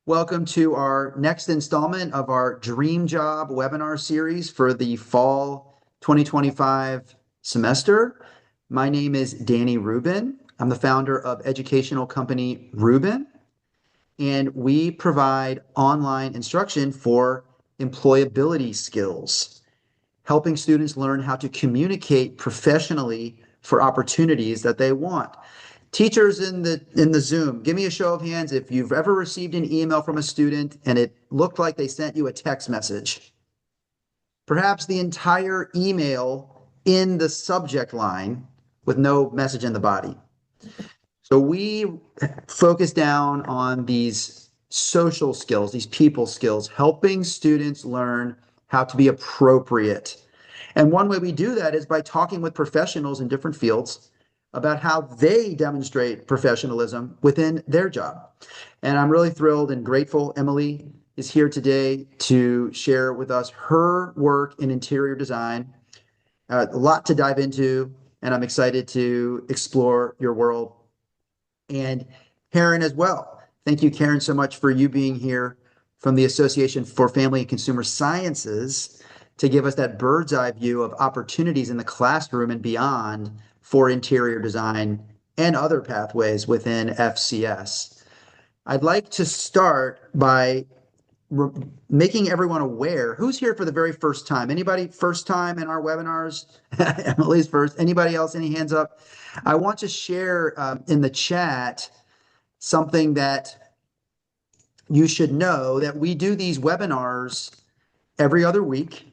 Welcome to our next installment of our Dream Job webinar series for the fall 2025 semester. My name is Danny Rubin. I'm the founder of educational company Rubin, and we provide online instruction for employability skills, helping students learn how to communicate professionally for opportunities that they want. Teachers in the Zoom, give me a show of hands if you've ever received an email from a student and it looked like they sent you a text message. Perhaps the entire email in the subject line with no message in the body. So we focus down on these social skills, these people skills, helping students learn how to be appropriate. And one way we do that is by talking with professionals in different fields about how they demonstrate professionalism within their job. And I'm really thrilled and grateful Emily is here today to share with us her work in interior design. A lot to dive into, and I'm excited to explore your world. And Karen as well. Thank you, Karen, so much for you being here from the Association for Family and Consumer Sciences to give us that bird's eye view of opportunities in the classroom and beyond for interior design and other pathways within FCS. I'd like to start by making everyone aware who's here for the very first time. Anybody first time in our webinars? Emily's first. Anybody else? Any hands up? I want to share in the chat something that you should know, that we do these webinars every other week,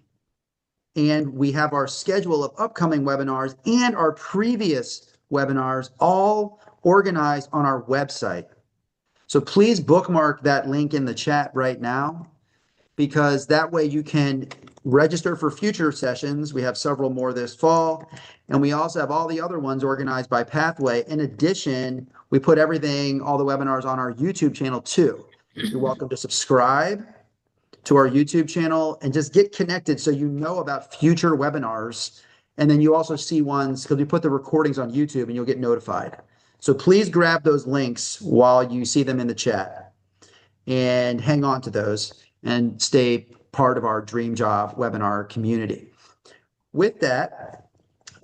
and we have our schedule of upcoming webinars and our previous webinars all organized on our website. So please bookmark that link in the chat right now, because that way you can register for future sessions. We have several more this fall, and we also have all the other ones organized by pathway. In addition, we put everything, all the webinars on our YouTube channel too. You're welcome to subscribe to our YouTube channel and just get connected so you know about future webinars. And then you also see ones, because we put the recordings on YouTube and you'll get notified. So please grab those links while you see them in the chat and hang on to those and stay part of our Dream Job webinar community. With that,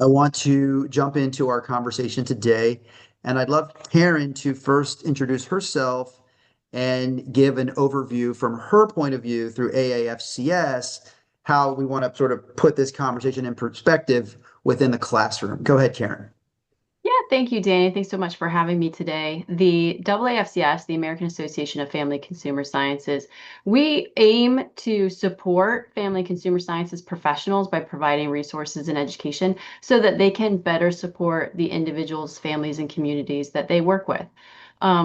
I want to jump into our conversation today, and I'd love Karen to first introduce herself and give an overview from her point of view through AAFCS, how we want to sort of put this conversation in perspective within the classroom. Go ahead, Karen. Yeah, thank you, Danny. Thanks so much for having me today. The AAFCS, the American Association of Family Consumer Sciences, we aim to support family consumer sciences professionals by providing resources and education so that they can better support the individuals, families, and communities that they work with.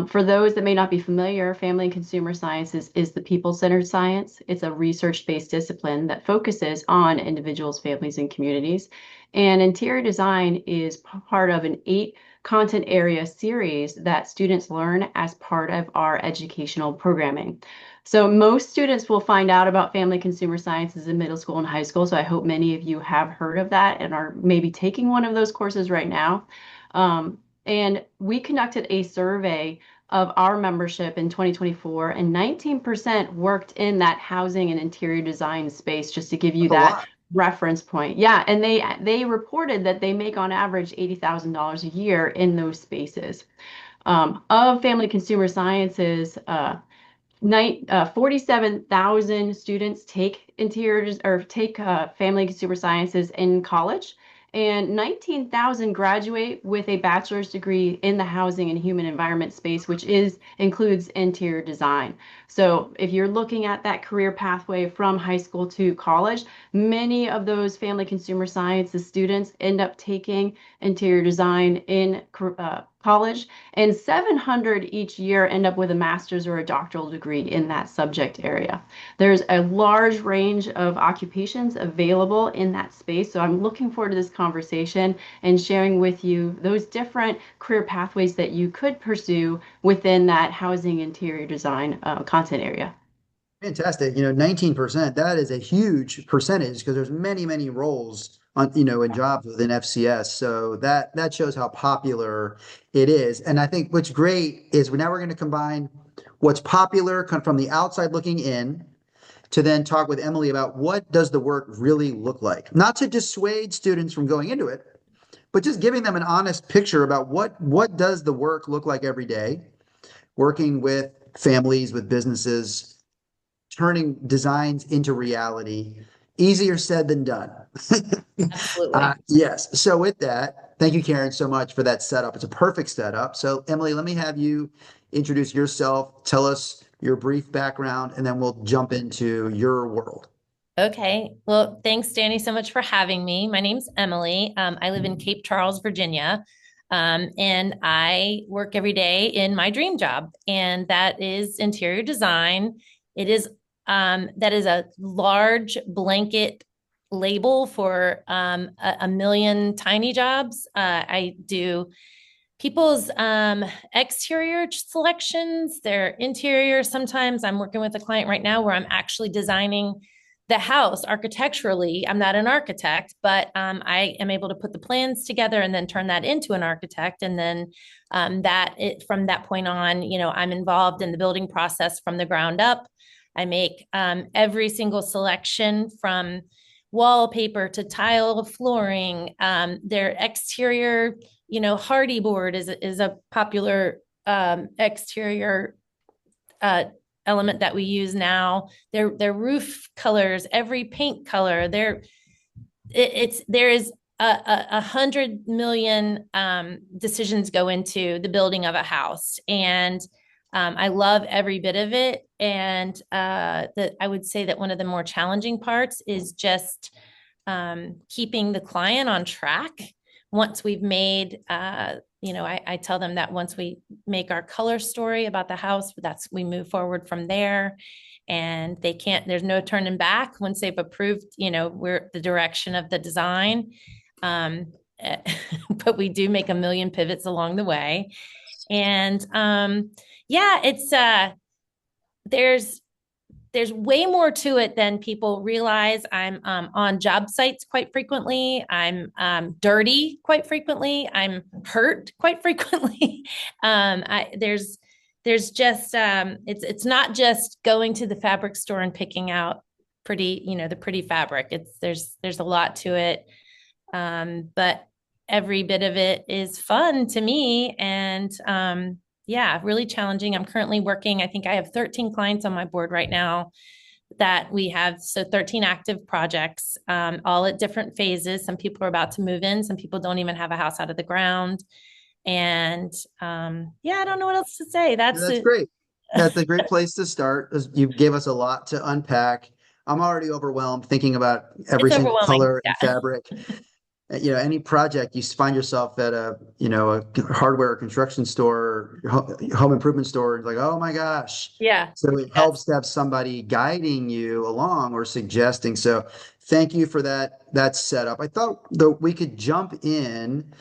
For those that may not be familiar, family and consumer sciences is the people-centered science. It's a research-based discipline that focuses on individuals, families, and communities. And interior design is part of an 8 content area series that students learn as part of our educational programming. So most students will find out about family consumer sciences in middle school and high school. So I hope many of you have heard of that and are maybe taking one of those courses right now. And we conducted a survey of our membership in 2024, and 19% worked in that housing and interior design space, just to give you That's a that lot. reference point. Yeah, and they reported that they make on average $80,000 a year in those spaces. Of family consumer sciences, 47,000 students take family consumer sciences in college, and 19,000 graduate with a bachelor's degree in the housing and human environment space, which includes interior design. So if you're looking at that career pathway from high school to college, many of those family consumer sciences students end up taking interior design in college, and 700 each year end up with a master's or a doctoral degree in that subject area. There's a large range of occupations available in that space, so I'm looking forward to this conversation and sharing with you those different career pathways that you could pursue within that housing interior design content area. Fantastic. 19%, that is a huge percentage because there's many, many roles on, in jobs within FCS. So that shows how popular it is. And I think what's great is now we're going to combine what's popular from the outside looking in to then talk with Emily about what does the work really look like. Not to dissuade students from going into it, but just giving them an honest picture about what does the work look like every day, working with families, with businesses, turning designs into reality. Easier said than done. Absolutely. Yes. So with that, thank you, Karen, so much for that setup. It's a perfect setup. So Emily, let me have you introduce yourself, tell us your brief background, and then we'll jump into your world. Okay. Well, thanks, Danny, so much for having me. My name's Emily. I live in Cape Charles, Virginia, and I work every day in my dream job, and that is interior design. It is that is a large blanket label for a million tiny jobs. I do people's exterior selections, their interior. Sometimes I'm working with a client right now where I'm actually designing the house architecturally. I'm not an architect, but I am able to put the plans together and then turn that into an architect. And then from that point on, I'm involved in the building process from the ground up. I make every single selection from wallpaper to tile flooring, their exterior, hardy board is a popular exterior element that we use now. Their roof colors, every paint color. There is a 100 million decisions go into the building of a house, and I love every bit of it. And I would say that one of the more challenging parts is just keeping the client on track. Once we've made, I tell them that once we make our color story about the house, we move forward from there. And there's no turning back once they've approved, we're the direction of the design. But we do make a million pivots along the way. And yeah, there's way more to it than people realize. I'm on job sites quite frequently. I'm dirty quite frequently. I'm hurt quite frequently. There's just it's not just going to the fabric store and picking out the pretty fabric. There's a lot to it, but every bit of it is fun to me. And yeah, really challenging. I'm currently working, I think I have 13 clients on my board right now that we have. So 13 active projects, all at different phases. Some people are about to move in. Some people don't even have a house out of the ground. And yeah, I don't know what else to say. Yeah, that's great. That's a great place to start. You gave us a lot to unpack. I'm already overwhelmed thinking about every It's single overwhelming. color and Yeah. fabric. Any project you find yourself at a hardware or construction store, home improvement store, it's like, oh my gosh. Yeah. So it Yes. helps to have somebody guiding you along or suggesting. So thank you for that setup. I thought that we could jump in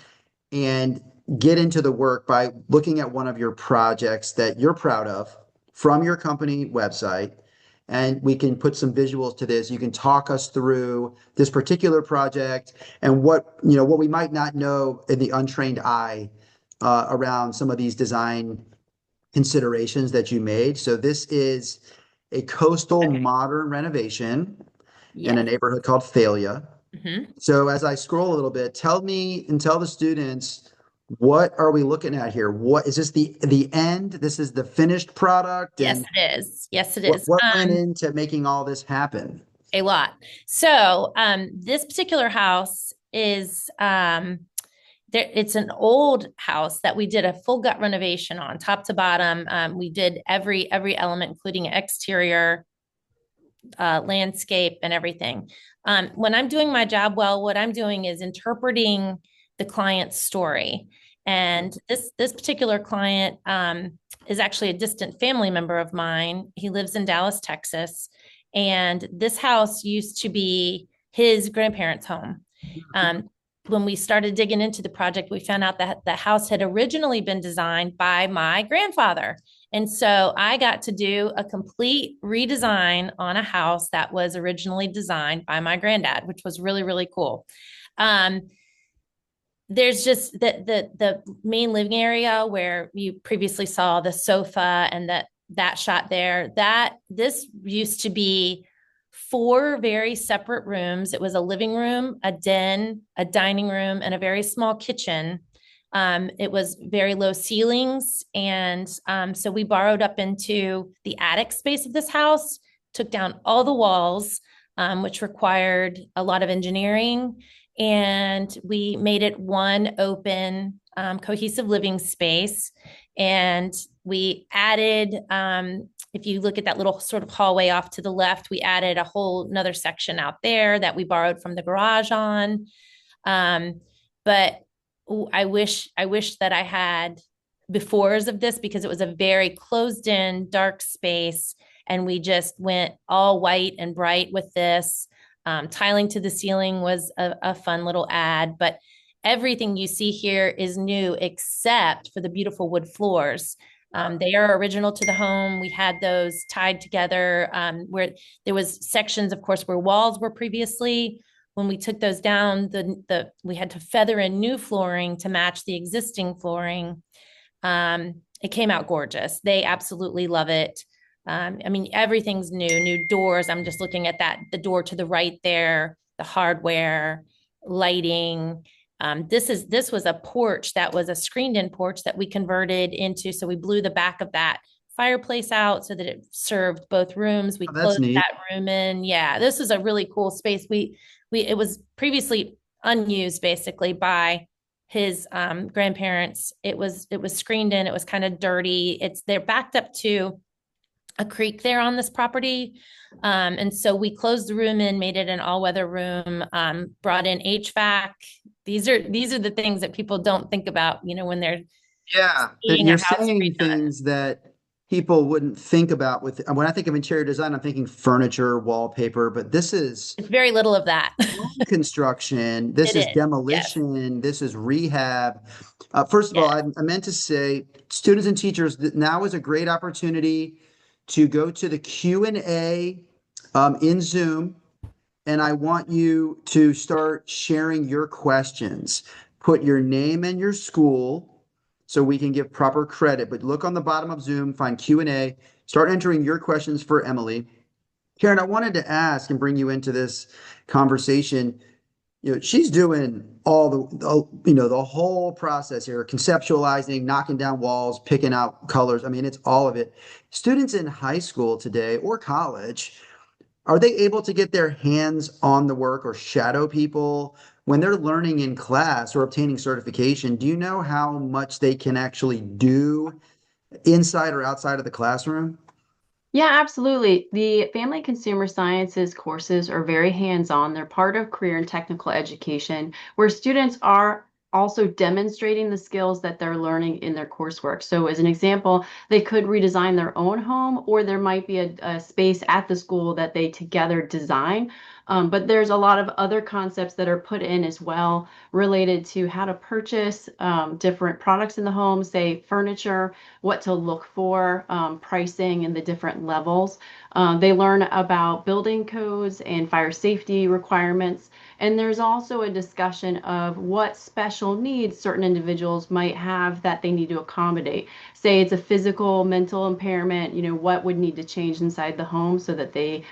and get into the work by looking at one of your projects that you're proud of from your company website. And we can put some visuals to this. You can talk us through this particular project and what we might not know in the untrained eye around some of these design considerations that you made. So this is a coastal Okay. modern renovation in a Yes. neighborhood called Thalia. Mhm. So as I scroll a little bit, tell me and tell the students, what are we looking at here? What is this the end? This is the finished product, Yes, and it is. Yes, it what is. what went into making all this happen? A lot. So this particular house is it's an old house that we did a full gut renovation on top to bottom. We did every element, including exterior, landscape, and everything. When I'm doing my job well, what I'm doing is interpreting the client's story. And this particular client is actually a distant family member of mine. He lives in Dallas, Texas, and this house used to be his grandparents' home. When we started digging into the project, we found out that the house had originally been designed by my grandfather. And so I got to do a complete redesign on a house that was originally designed by my granddad, which was really, really cool. There's just the main living area where you previously saw the sofa and that shot there, this used to be four very separate rooms. It was a living room, a den, a dining room, and a very small kitchen. It was very low ceilings. And so we borrowed up into the attic space of this house, took down all the walls, which required a lot of engineering. And we made it one open, cohesive living space. And we added, if you look at that little sort of hallway off to the left, we added a whole another section out there that we borrowed from the garage on. But I wish that I had befores of this, because it was a very closed in dark space. And we just went all white and bright with this. Tiling to the ceiling was a fun little add, but everything you see here is new except for the beautiful wood floors. They are original to the home. We had those tied together, where there was sections, of course, where walls were previously. When we took those down, we had to feather in new flooring to match the existing flooring. It came out gorgeous. They absolutely love it. I mean, everything's new doors. I'm just looking at the door to the right there, the hardware, lighting. This was a porch that was a screened-in porch that we converted into. So we blew the back of that fireplace out so that it served both rooms. We Oh, that's closed neat. that room in. Yeah, this was a really cool space. It was previously unused basically by his grandparents. It was screened in. It was kind of dirty. They're backed up to a creek there on this property. And so we closed the room in, made it an all-weather room, brought in HVAC. These are the things that people don't think about, when they're Yeah, that seeing a you're house saying redone. things that people wouldn't think about with when I think of interior design, I'm thinking furniture, wallpaper, but this is It's very little of that. home construction, this It is is. Yes. demolition, this is rehab. First of all, Yes. I meant to say, students and teachers, that now is a great opportunity to go to the Q&A in Zoom, and I want you to start sharing your questions. Put your name and your school so we can give proper credit. But look on the bottom of Zoom, find Q&A, start entering your questions for Emily. Karen, I wanted to ask and bring you into this conversation. She's doing all the whole process here, conceptualizing, knocking down walls, picking out colors. I mean, it's all of it. Students in high school today or college, are they able to get their hands on the work or shadow people when they're learning in class or obtaining certification? Do you know how much they can actually do inside or outside of the classroom? Yeah, absolutely. The Family Consumer Sciences courses are very hands-on. They're part of career and technical education, where students are also demonstrating the skills that they're learning in their coursework. So, as an example, they could redesign their own home, or there might be a space at the school that they together design. But there's a lot of other concepts that are put in as well related to how to purchase different products in the home, say furniture, what to look for, pricing, and the different levels. They learn about building codes and fire safety requirements. And there's also a discussion of what special needs certain individuals might have that they need to accommodate. Say it's a physical, mental impairment, what would need to change inside the home so that they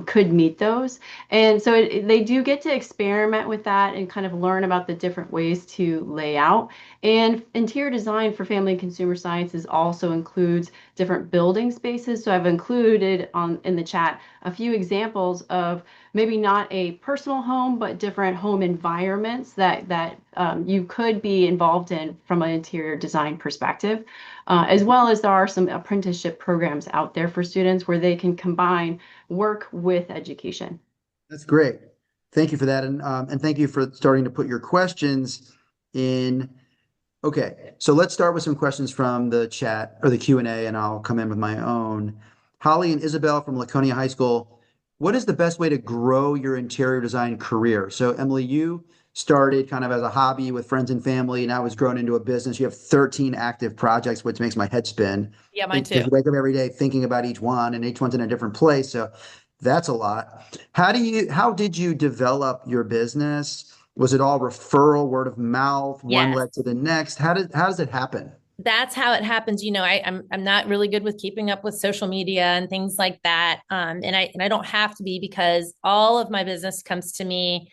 could meet those. And so they do get to experiment with that and kind of learn about the different ways to lay out. And interior design for family and consumer sciences also includes different building spaces. So I've included in the chat a few examples of maybe not a personal home, but different home environments that you could be involved in from an interior design perspective, as well as there are some apprenticeship programs out there for students where they can combine work with education. That's great. Thank you for that. And thank you for starting to put your questions in. Okay, so let's start with some questions from the chat or the Q&A, and I'll come in with my own. Holly and Isabel from Laconia High School, what is the best way to grow your interior design career? So Emily, you started kind of as a hobby with friends and family, and now it's grown into a business. You have 13 active projects, which makes my head spin. Yeah, mine Because too. you wake up every day thinking about each one, and each one's in a different place. So that's a lot. How did you develop your business? Was it all referral, word of mouth, one Yes. led to the next? How does it happen? that's how it happens. I'm not really good with keeping up with social media and things like that. And I don't have to be, because all of my business comes to me,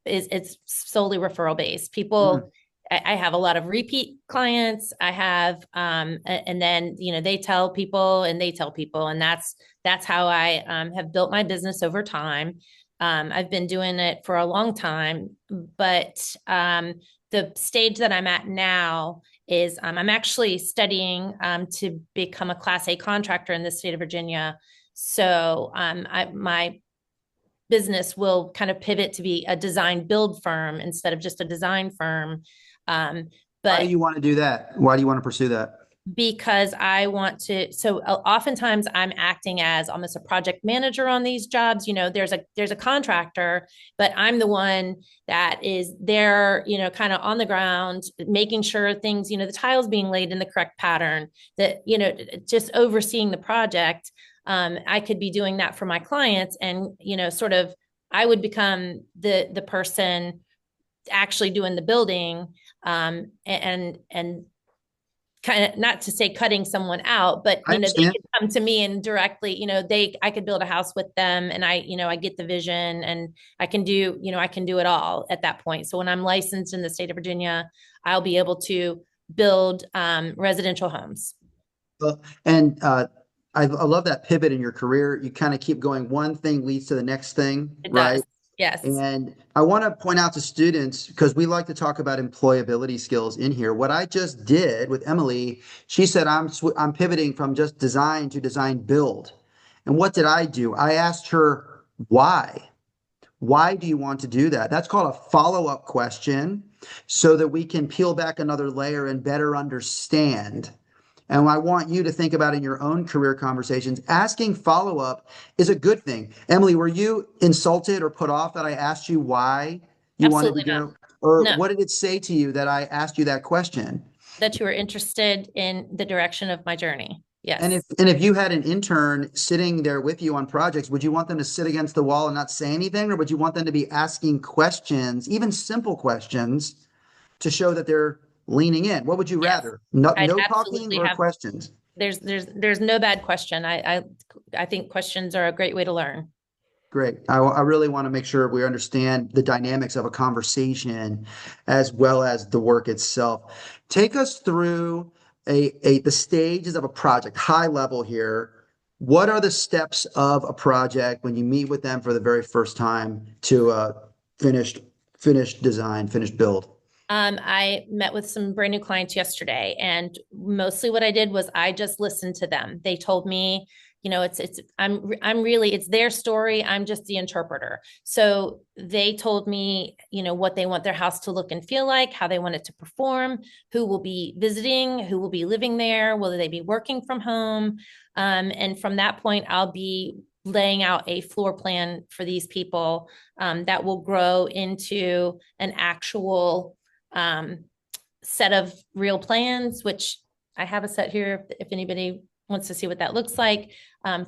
it's solely referral based. Mm. I have a lot of repeat clients. I have and then they tell people and they tell people, and that's how I have built my business over time. I've been doing it for a long time, but the stage that I'm at now is I'm actually studying to become a Class A contractor in the state of Virginia. So my business will kind of pivot to be a design build firm instead of just a design firm. Um, Why do but you want to do that? Why do you want to pursue that? because I want to, so oftentimes I'm acting as almost a project manager on these jobs. There's a contractor, but I'm the one that is there, kind of on the ground, making sure things, the tiles being laid in the correct pattern, that, just overseeing the project. I could be doing that for my clients, and, sort of, I would become the person actually doing the building, and kind of, not to say cutting someone out, but I they understand. could come to me and directly, I could build a house with them, and I get the vision, and I can do it all at that point. So when I'm licensed in the state of Virginia, I'll be able to build residential homes. And I love that pivot in your career. You kind of keep going, one thing leads to the next thing, It right? does. Yes. And I want to point out to students, because we like to talk about employability skills in here. What I just did with Emily, she said, I'm pivoting from just design to design build. And what did I do? I asked her, why? Why do you want to do that? That's called a follow-up question, so that we can peel back another layer and better understand. And I want you to think about in your own career conversations, asking follow up is a good thing. Emily, were you insulted or put off that I asked you why you wanted to Absolutely not. go? Or No, what did it say to you that I asked you that question? that you were interested in the direction of my journey. And if Yes. and if you had an intern sitting there with you on projects, would you want them to sit against the wall and not say anything, or would you want them to be asking questions, even simple questions, to show that they're leaning in? What would you Yes. rather? No, I'd no talking absolutely or have. questions? There's no bad question. I think questions are a great way to learn. Great. I really want to make sure we understand the dynamics of a conversation as well as the work itself. Take us through the stages of a project, high level here. What are the steps of a project when you meet with them for the very first time to finished finished design, finished build? I met with some brand new clients yesterday, and mostly what I did was I just listened to them. They told me, I'm really, it's their story. I'm just the interpreter. So they told me, what they want their house to look and feel like, how they want it to perform, who will be visiting, who will be living there, will they be working from home, and from that point, I'll be laying out a floor plan for these people, that will grow into an actual um, set of real plans, which I have a set here if anybody wants to see what that looks like.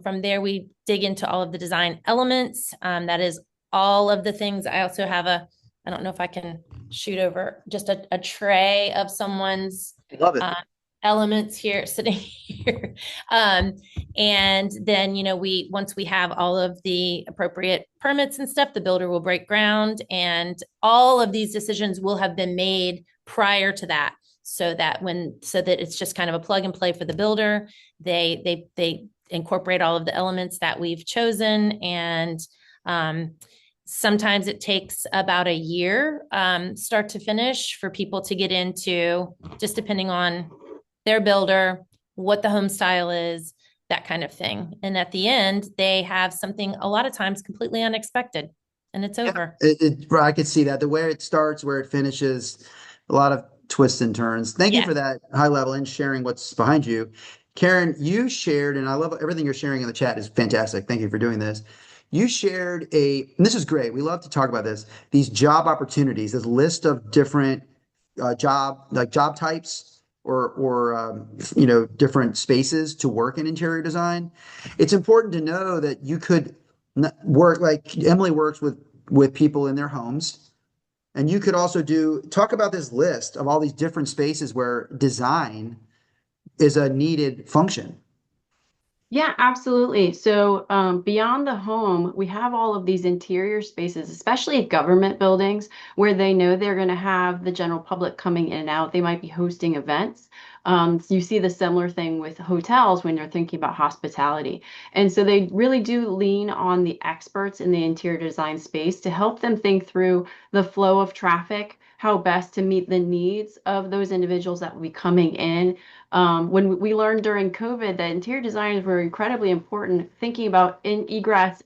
From there, we dig into all of the design elements. That is all of the things. I also have I don't know if I can shoot over just a tray of someone's Love it. uh, elements here sitting here. Um, and then, once we have all of the appropriate permits and stuff, the builder will break ground, and all of these decisions will have been made prior to that. So that it's just kind of a plug and play for the builder. They incorporate all of the elements that we've chosen, and sometimes it takes about a year, start to finish, for people to get into, just depending on their builder, what the home style is, that kind of thing. And at the end, they have something a lot of times completely unexpected, and it's Yeah, over. I could see that. The way it starts, where it finishes, a lot of twists and turns. Thank you Yeah. for that high level and sharing what's behind you. Karen, you shared, and I love everything you're sharing in the chat is fantastic. Thank you for doing this. You shared and this is great. We love to talk about this, these job opportunities, this list of different job types or different spaces to work in interior design. It's important to know that you could work like Emily works with people in their homes. And you could also talk about this list of all these different spaces where design is a needed function. Yeah, absolutely. So, beyond the home, we have all of these interior spaces, especially government buildings, where they know they're going to have the general public coming in and out. They might be hosting events. So you see the similar thing with hotels when you're thinking about hospitality. And so they really do lean on the experts in the interior design space to help them think through the flow of traffic, how best to meet the needs of those individuals that will be coming in. When we learned during COVID that interior designers were incredibly important, thinking about in egress,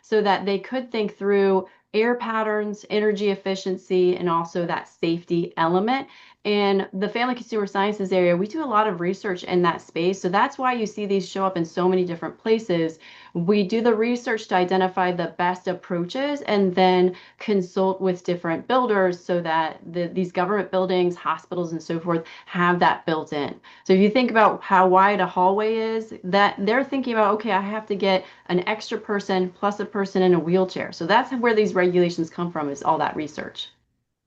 so that they could think through air patterns, energy efficiency, and also that safety element. And the family consumer sciences area, we do a lot of research in that space. So that's why you see these show up in so many different places. We do the research to identify the best approaches and then consult with different builders so that these government buildings, hospitals, and so forth have that built in. So if you think about how wide a hallway is, that they're thinking about, okay, I have to get an extra person plus a person in a wheelchair. So that's where these regulations come from, is all that research.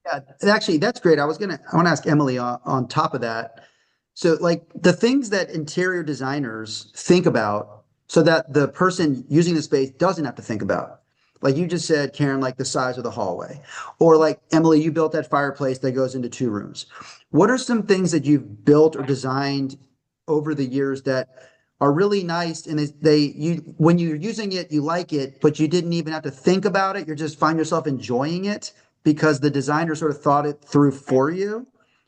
Yeah, actually, that's great. I want to ask Emily on top of that. So, like the things that interior designers think about so that the person using the space doesn't have to think about. Like you just said, Karen, like the size of the hallway. Or like Emily, you built that fireplace that goes into two rooms. What are some things that you've built or designed over the years that are really nice and you when you're using it, you like it, but you didn't even have to think about it. You just find yourself enjoying it because the designer sort of thought it through for you.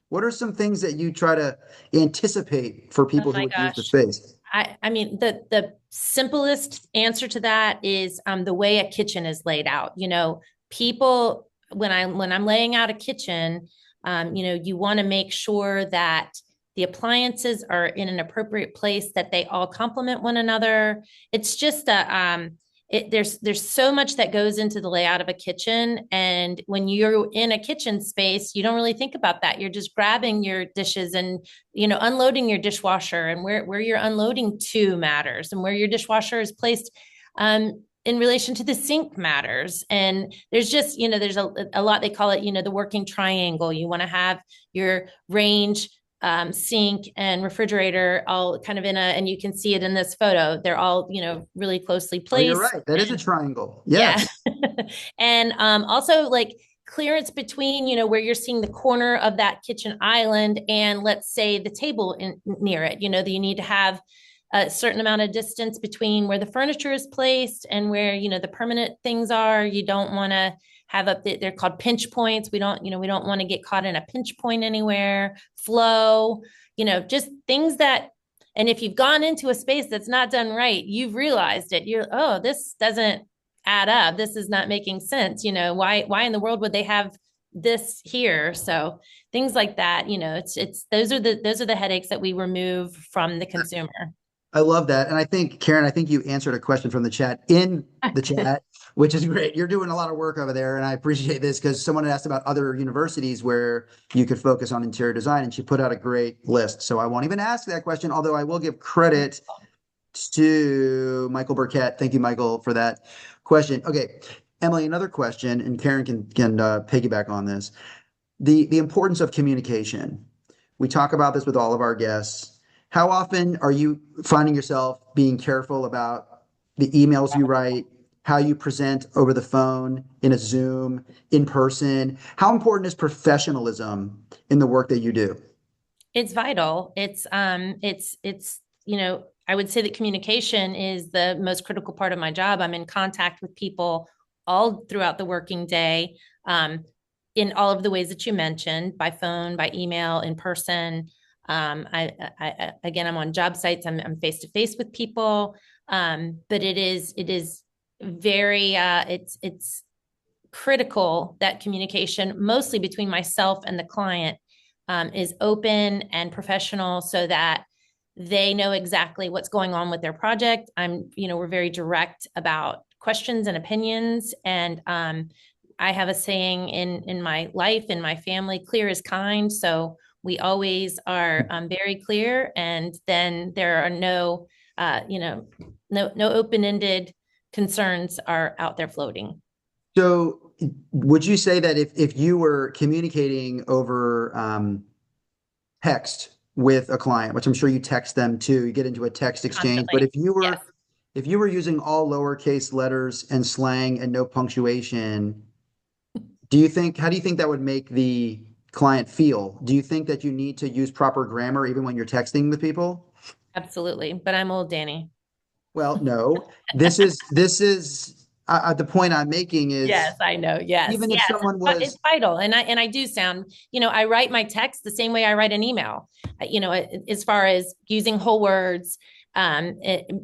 What are some things that you try to anticipate for Oh people who my would use the gosh. space? I mean, the simplest answer to that is the way a kitchen is laid out. People when I'm laying out a kitchen, you want to make sure that the appliances are in an appropriate place, that they all complement one another. It's just there's so much that goes into the layout of a kitchen, and when you're in a kitchen space, you don't really think about that. You're just grabbing your dishes and unloading your dishwasher, and where you're unloading to matters, and where your dishwasher is placed in relation to the sink matters. And there's just there's a lot, they call it the working triangle. You want to have your range, sink and refrigerator all kind of and you can see it in this photo. They're all, really closely Oh, you're placed. right. That is a triangle. Yeah. Yes. And also like clearance between, where you're seeing the corner of that kitchen island and let's say the table near it, that you need to have a certain amount of distance between where the furniture is placed and where, the permanent things are. You don't want to have they're called pinch points. We don't want to get caught in a pinch point anywhere. Flow, just things that, and if you've gone into a space that's not done right, you've realized it. Oh, this doesn't add up. This is not making sense. Why in the world would they have this here? So things like that, it's those are the headaches that we remove from the consumer. I love that. And I think, Karen, I think you answered a question from the chat in the chat, which is great. You're doing a lot of work over there. And I appreciate this because someone had asked about other universities where you could focus on interior design, and she put out a great list. So I won't even ask that question, although I will give credit to Michael Burkett. Thank you, Michael, for that question. Okay, Emily, another question, and Karen can piggyback on this. The importance of communication. We talk about this with all of our guests. How often are you finding yourself being careful about the emails you write, how you present over the phone, in a Zoom, in person? How important is professionalism in the work that you do? It's vital. I would say that communication is the most critical part of my job. I'm in contact with people all throughout the working day, in all of the ways that you mentioned, by phone, by email, in person. Again, I'm on job sites. I'm face to face with people. But it is very, it's critical that communication, mostly between myself and the client, is open and professional so that they know exactly what's going on with their project. We're very direct about questions and opinions. And I have a saying in my life, in my family, clear is kind. So we always are very clear. And then there are no open-ended concerns are out there floating. So would you say that if you were communicating over text with a client, which I'm sure you text them too. You get into a text exchange. But Constantly. Yes. if you were using all lowercase letters and slang and no punctuation, how do you think that would make the client feel? Do you think that you need to use proper grammar even when you're texting with people? Absolutely. But I'm old, Danny. Well, no. This is the point I'm making Yes, is I know. Yes, even if yes, someone it's was vital, and I do sound, I write my text the same way I write an email. As far as using whole words,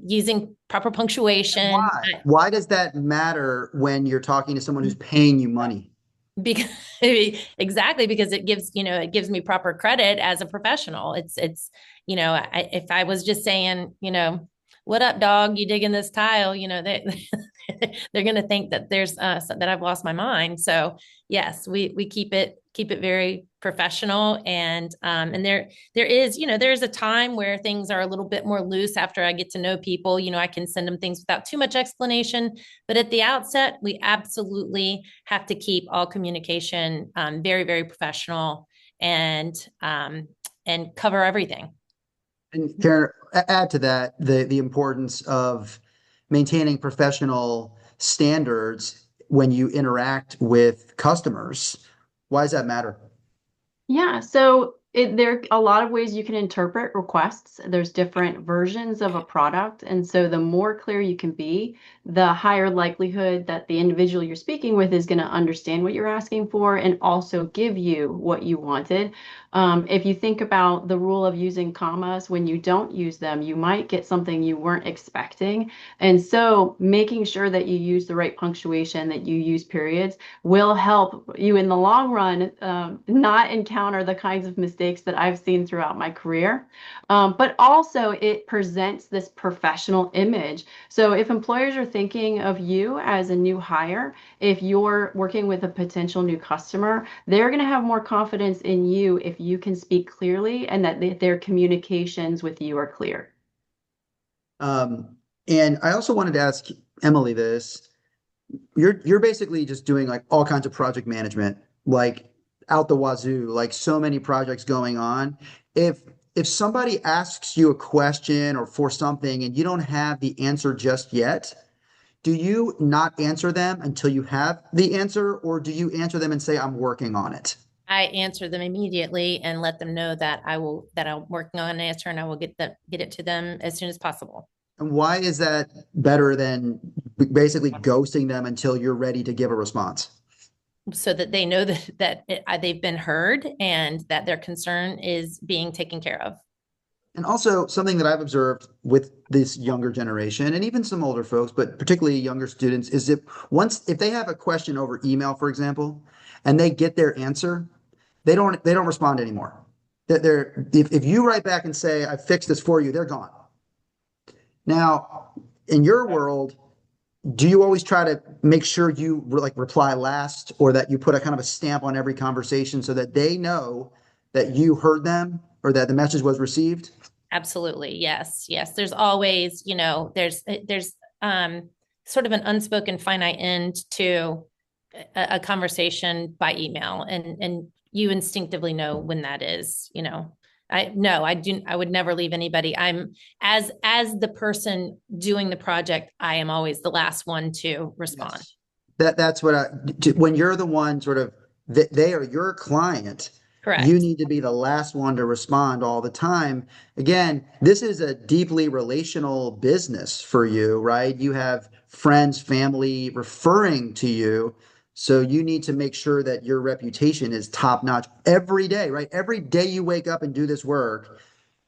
using proper and punctuation, why? Why does that matter when you're talking to someone who's paying you money? because exactly because it gives me proper credit as a professional. If I was just saying, what up, dog? You digging this tile? They're going to think that there's that I've lost my mind. So yes, we keep it very professional, and there is a time where things are a little bit more loose after I get to know people. I can send them things without too much explanation, but at the outset, we absolutely have to keep all communication very, very professional and cover everything. And Karen, add to that the importance of maintaining professional standards when you interact with customers. Why does that matter? Yeah, so there are a lot of ways you can interpret requests. There's different versions of a product. And so the more clear you can be, the higher likelihood that the individual you're speaking with is going to understand what you're asking for and also give you what you wanted. If you think about the rule of using commas, when you don't use them, you might get something you weren't expecting. And so making sure that you use the right punctuation, that you use periods, will help you in the long run not encounter the kinds of mistakes that I've seen throughout my career. But also, it presents this professional image. So, if employers are thinking of you as a new hire, if you're working with a potential new customer, they're going to have more confidence in you if you can speak clearly and that their communications with you are clear. And I also wanted to ask Emily this. You're basically just doing like all kinds of project management, like out the wazoo, like so many projects going on. If somebody asks you a question or for something and you don't have the answer just yet, do you not answer them until you have the answer, or do you answer them and say, I'm working on it? I answer them immediately and let them know that I'm working on an answer and I will get it to them as soon as possible. And why is that better than basically ghosting them until you're ready to give a response? So that they know they've been heard and that their concern is being taken care of. And also something that I've observed with this younger generation and even some older folks, but particularly younger students, is if they have a question over email, for example, and they get their answer, they don't respond anymore. If you write back and say, I fixed this for you, they're gone. Now, in your world, do you always try to make sure you like reply last, or that you put a kind of a stamp on every conversation so that they know that you heard them or that the message was received? Absolutely. Yes. Yes. There's always, there's sort of an unspoken finite end to a conversation by email, and you instinctively know when that is. I would never leave anybody. I'm as the person doing the project, I am always the last one to respond. Yes. That's when you're the one sort of they are your client, you Correct. need to be the last one to respond all the time. Again, this is a deeply relational business for you, right? You have friends, family referring to you. So you need to make sure that your reputation is top notch every day, right? Every day you wake up and do this work,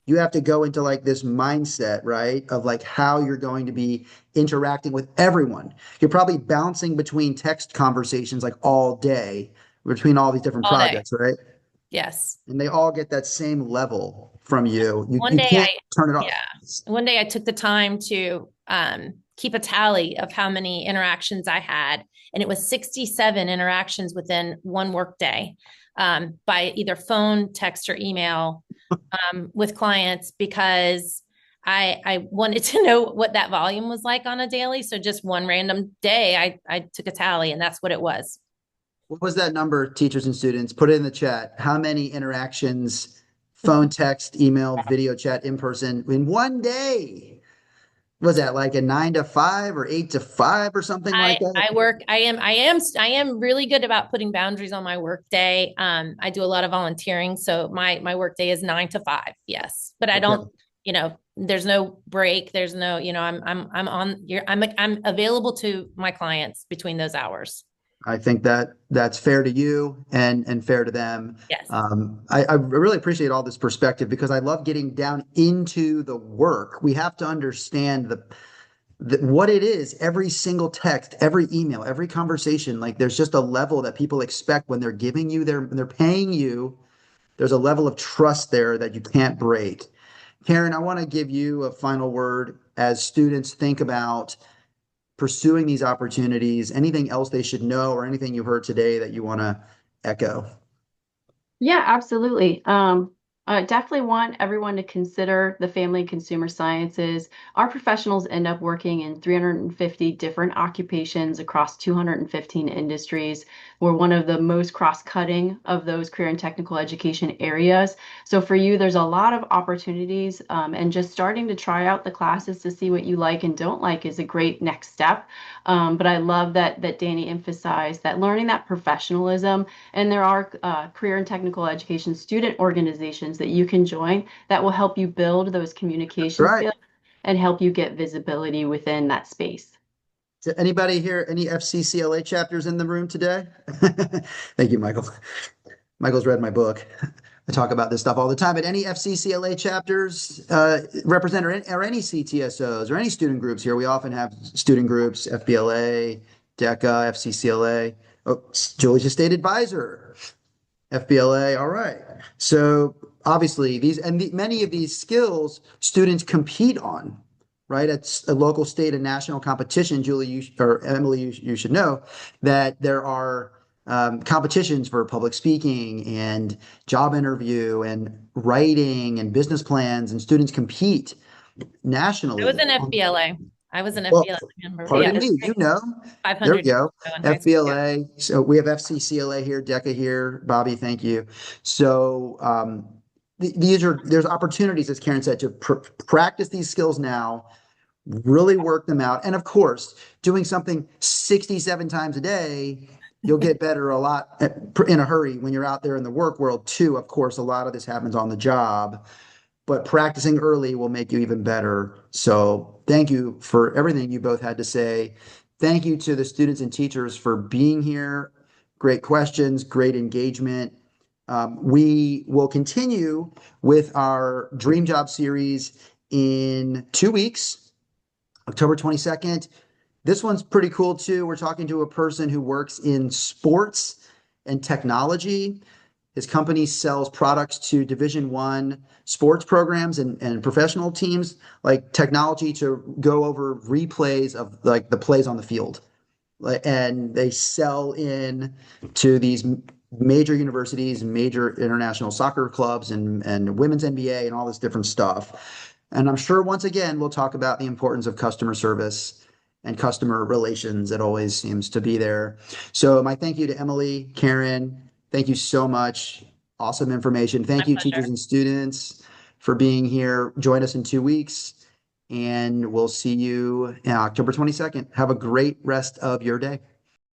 you have to go into like this mindset, right? Of like how you're going to be interacting with everyone. You're probably bouncing between text conversations like all day between all these different All day. projects, right? Yes. And they all get that same level from you. You One you day can't turn it off. yeah. One day I took the time to keep a tally of how many interactions I had, and it was 67 interactions within one workday, by either phone, text, or email, with clients, because I wanted to know what that volume was like on a daily. So just one random day, I took a tally, and that's what it was. What was that number, teachers and students? Put it in the chat. How many interactions phone, text, email, video chat, in person in one day. Was that like a 9 to 5 or 8 to 5 or something like that? I work, I am really good about putting boundaries on my work day. I do a lot of volunteering. So my work day is 9 to 5. Yes. But I Okay. don't, there's no break. There's no, I'm on your, I'm available to my clients between those hours. I think that that's fair to you and fair to them. Yes. I really appreciate all this perspective because I love getting down into the work. We have to understand what it is, every single text, every email, every conversation. Like there's just a level that people expect when they're giving you they're paying you. There's a level of trust there that you can't break. Karen, I want to give you a final word as students think about pursuing these opportunities, anything else they should know or anything you heard today that you want to echo. Yeah, absolutely. I definitely want everyone to consider the family and consumer sciences. Our professionals end up working in 350 different occupations across 215 industries. We're one of the most cross-cutting of those career and technical education areas. So for you, there's a lot of opportunities, and just starting to try out the classes to see what you like and don't like is a great next step. But I love that Danny emphasized that learning that professionalism, and there are career and technical education student organizations that you can join that will help you build those That's communication right. skills and help you get visibility within that space. Anybody here, any FCCLA chapters in the room today? Thank you, Michael. Michael's read my book. I talk about this stuff all the time. But any FCCLA chapters represent or any CTSOs or any student groups here? We often have student groups, FBLA, DECA, FCCLA. Oh, Julie's a state advisor. FBLA, all right. So obviously many of these skills students compete on, right? It's a local, state, and national competition. Julie, or Emily, you should know that there are competitions for public speaking and job interview and writing and business plans, and students compete I was nationally. an FBLA. I was an Well, FBLA member. Yeah, pardon it's me, you know. There we 500 years go. ago in high school. Yeah. FBLA. So we have FCCLA here, DECA here. Bobby, thank you. So there's opportunities, as Karen said, to practice these skills now, really work them out. And of course, doing something 67 times a day, you'll get better a lot in a hurry when you're out there in the work world too. Of course, a lot of this happens on the job, but practicing early will make you even better. So thank you for everything you both had to say. Thank you to the students and teachers for being here. Great questions, great engagement. We will continue with our Dream Job series in 2 weeks, October 22nd. This one's pretty cool too. We're talking to a person who works in sports and technology. His company sells products to Division I sports programs and professional teams, like technology to go over replays of like the plays on the field. And they sell in to these major universities and major international soccer clubs and women's NBA and all this different stuff. And I'm sure once again, we'll talk about the importance of customer service and customer relations. It always seems to be there. So my thank you to Emily, Karen. Thank you so much. Awesome information. My Thank you, pleasure. teachers and students, for being here. Join us in 2 weeks, and we'll see you on October 22nd. Have a great rest of your day.